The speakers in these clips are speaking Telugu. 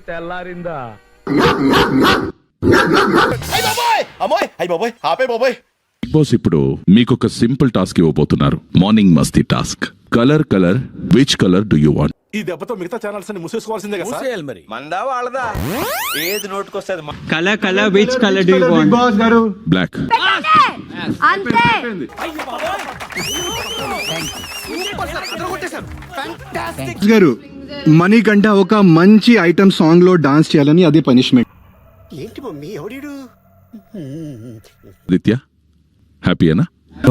తెల్లారిందా? బిగ్ బాస్ ఇప్పుడు మీకొక సింపుల్ టాస్క్ ఇవ్వబోతున్నారు. Morning Masti task. Colour colour which colour do you want? ఈ దెబ్బతో మిగతా ఛానల్స్ అన్ని మూసేసుకోవాల్సిందే కదా సార్? మరి మందా వాళ్ళదా ఏది నోటుకొస్తది? Colour colour which colour do you want? Boss గారు బ్లాక్. అంతే గారు మనీ కంటే ఒక మంచి ఐటమ్ సాంగ్ లో డాన్స్ చేయాలని అది పనిష్మెంట్. ఏంటి మమ్మీ ఎవడీడు? ఆదిత్య హ్యాపీయేనా?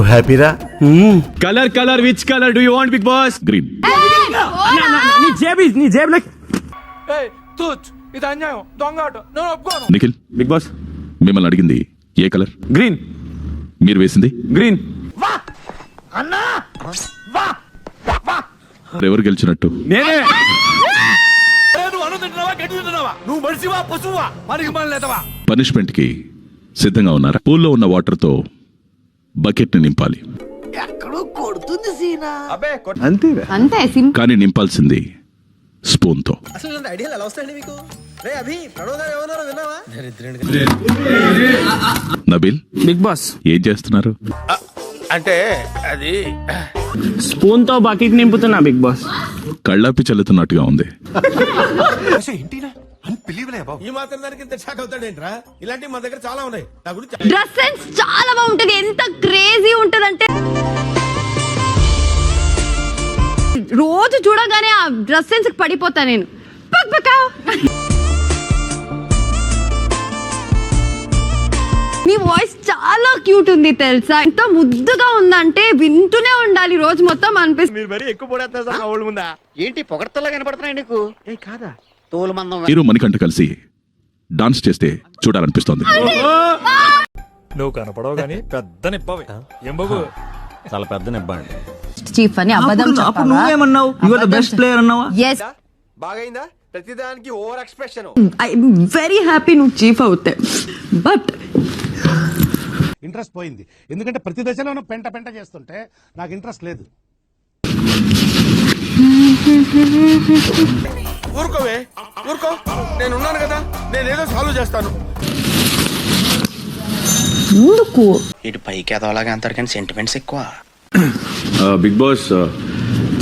హ్యాపీరా? Colour colour which colour do you want big boss? Green. నీ జేబులో ఇది అన్యాయం, దొంగ ఆట, నేను ఒప్పుకోను. నిఖిల్ బిగ్ బాస్ మిమ్మల్ని అడిగింది ఏ కలర్? గ్రీన్. మీరు వేసింది గ్రీన్. ఎవరు గెలిచినట్టు? నేనే. నువ్వు అన్నం తింటున్నావా, గడ్డి తింటున్నావా? నువ్వు మనిషివా పశువా? మనకి మన లేదవా? పనిష్మెంట్ కి సిద్ధంగా ఉన్నారా? పూల్లో ఉన్న వాటర్ తో బకెట్ ని నింపాలి. అబ్బే అంతే అంతే సింపుల్. కానీ నింపాల్సింది స్పూన్ తో. అసలు ఐడియాలు ఎలా వస్తాయండి మీకు? రే అభి, ప్రణవ్ గారు ఏమన్నారో విన్నావా? నబీల్ బిగ్ బాస్ ఏం చేస్తున్నారు? అంటే అది స్పూన్ తో బకెట్ నింపుతున్నా బిగ్ బాస్. కళ్ళాపి చల్లుతున్నట్టుగా ఉంది. ఈ మాత్రం దానికి ఇంత షాక్ అవుతాడేంట్రా? ఇలాంటివి మన దగ్గర చాలా ఉన్నాయి. నా గురించి డ్రెస్ సెన్స్ చాలా బాగుంటది. ఎంత క్రేజీ ఉంటదంటే రోజు చూడగానే ఆ డ్రెస్ సెన్స్ పడిపోతా నేను. పక్ పక్. నీ వాయిస్ చాలా క్యూట్ ఉంది తెలుసా? ఎంత ముద్దుగా ఉందంటే వింటూనే ఉండాలి రోజు మొత్తం అనిపిస్తుంది. మీరు మరీ ఎక్కువ పడేస్తారు సార్ నా ఒళ్ళు ముందా. ఏంటి పొగడతలా కనపడుతున్నాయి నీకు? ఏ కాదా తోలు మందం. మీరు మణికంఠ కలిసి డాన్స్ చేస్తే చూడాలనిపిస్తోంది. నువ్వు కనపడవు గానీ పెద్ద నిప్పవి. ఏం బాబు చాలా పెద్ద నిప్పండి. చీఫ్ అని అబద్ధం అప్పుడు నువ్వేమన్నావు? You are the best player అన్నావా? yes బాగైందా? ప్రతిదానికి over expression. I very happy నువ్వు చీఫ్ అవుతే. బట్ ఇంట్రెస్ట్ పోయింది. ఎందుకంటే ప్రతి దశలోనూ పెంట పెంట చేస్తుంటే నాకు ఇంట్రెస్ట్ లేదు. ఊరుకోవే, ఊరుకో. నేను ఉన్నాను కదా, నేనేదో సాల్వ్ చేస్తాను. ఎందుకు ఇటు పైకి ఎదవలాగా అంటారు కానీ సెంటిమెంట్స్ ఎక్కువ. బిగ్ బాస్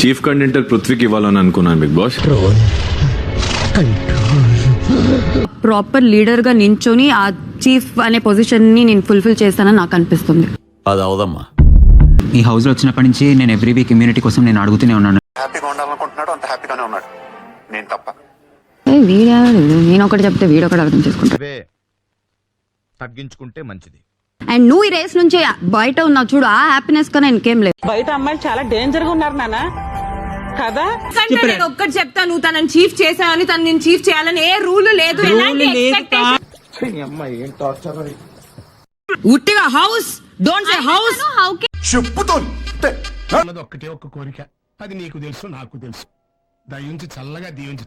చీఫ్ కంటెంటర్ పృథ్వీకి ఇవ్వాలని అనుకున్నాను బిగ్ బాస్. ప్రాపర్ లీడర్ గా నించొని ఆ చీఫ్ అనే పొజిషన్ ని నేను ఫుల్ఫిల్ చేస్తానని నాకు అనిపిస్తుంది. అది అవదమ్మా. ఈ హౌస్ లో వచ్చినప్పటి నుంచి నేను ఎవ్రీ వీక్ ఇమ్యూనిటీ కోసం నేను అడుగుతూనే ఉన్నాను. హ్యాపీగా ఉండాలనుకుంటున్నాడు, అంత హ్యాపీగానే ఉన్నాడు. నేను తప్ప. నేను ఒకటి చెప్తే వీడొకటి అర్థం చేసుకుంటా. తగ్గించుకుంటే మంచిది. అండ్ నువ్వు ఈ రేస్ నుంచి బయట ఉన్నావు చూడు, ఆ హ్యాపీనెస్ కన్నా ఇంకేం లేదు. బయట అమ్మాయిలు చాలా డేంజర్ గా ఉన్నారు నాన్న కదా. నేను ఒక్కటి చెప్తా, నువ్వు తనని చీఫ్ చేసావని తను నేను చీఫ్ చేయాలని ఏ రూల్ లేదు. ఉట్టిగా హౌస్ డోంట్ సే హౌస్. చెప్పుతో ఒక్కటే ఒక్క కోరిక, అది నీకు తెలుసు నాకు తెలుసు. దయించి చల్లగా దీవించు.